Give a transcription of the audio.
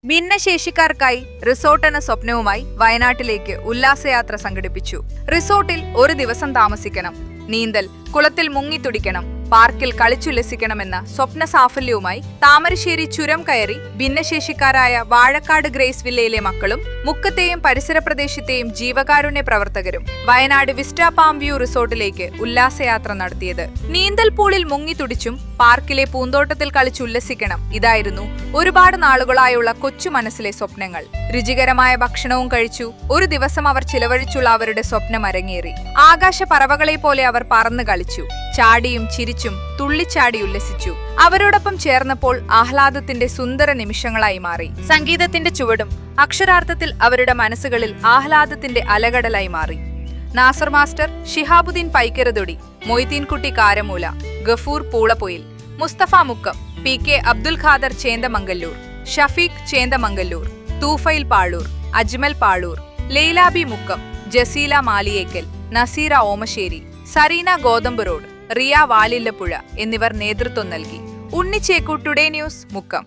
ഭിന്നശേഷിക്കാർക്കായി resort എന്ന സ്വപ്നവുമായി വയനാട്ടിലേക്ക് ഉല്ലാസയാത്ര സംഘടിപ്പിച്ചു. റിസോർട്ടിൽ ഒരു ദിവസം താമസിക്കണം, നീന്തൽ, കുളത്തിൽ മുങ്ങിത്തുടിക്കണം, പാർക്കിൽ കളിച്ചുല്ലസിക്കണമെന്ന സ്വപ്ന സാഫല്യവുമായി താമരശ്ശേരി ചുരം കയറി ഭിന്നശേഷിക്കാരായ വാഴക്കാട് ഗ്രേസ് വില്ലയിലെ മക്കളും മുക്കത്തെയും പരിസര പ്രദേശത്തെയും ജീവകാരുണ്യ പ്രവർത്തകരും വയനാട് വിസ്റ്റ പാം വ്യൂ റിസോർട്ടിലേക്ക് ഉല്ലാസയാത്ര നടത്തിയത്. നീന്തൽ പൂളിൽ മുങ്ങിത്തുടിച്ചും പാർക്കിലെ പൂന്തോട്ടത്തിൽ കളിച്ചുല്ലസിക്കണം, ഇതായിരുന്നു ഒരുപാട് നാളുകളായുള്ള കൊച്ചു മനസ്സിലെ സ്വപ്നങ്ങൾ. രുചികരമായ ഭക്ഷണവും കഴിച്ചു ഒരു ദിവസം അവർ ചിലവഴിച്ചുള്ള അവരുടെ സ്വപ്നം അരങ്ങേറി. ആകാശ പറവകളെ പോലെ അവർ പറന്നു കളിച്ചു, ചാടിയും ചിരിച്ചും തുള്ളിച്ചാടി ഉല്ലസിച്ചു. അവരോടൊപ്പം ചേർന്നപ്പോൾ ആഹ്ലാദത്തിന്റെ സുന്ദര നിമിഷങ്ങളായി മാറി. സംഗീതത്തിന്റെ ചുവടും അക്ഷരാർത്ഥത്തിൽ അവരുടെ മനസ്സുകളിൽ ആഹ്ലാദത്തിന്റെ അലകടലായി മാറി. നാസർ മാസ്റ്റർ, ഷിഹാബുദ്ദീൻ പൈക്കരതൊടി, മൊയ്തീൻകുട്ടി കാരമൂല, ഗഫൂർ പൂളപ്പൊയിൽ, മുസ്തഫ മുക്കം, PK അബ്ദുൽ ഖാദർ ചേന്ദമംഗല്ലൂർ, ഷഫീഖ് ചേന്ദമംഗല്ലൂർ, തൂഫൈൽ പാളൂർ, അജ്മൽ പാളൂർ, ലൈലാബി മുക്കം, ജസീല മാലിയേക്കൽ, നസീറ ഓമശ്ശേരി, സരീന ഗോതമ്പ് റോഡ്, റിയ വാലില്ലപ്പുഴ എന്നിവർ നേതൃത്വം നൽകി. Unnichekku, today news, Mukkam.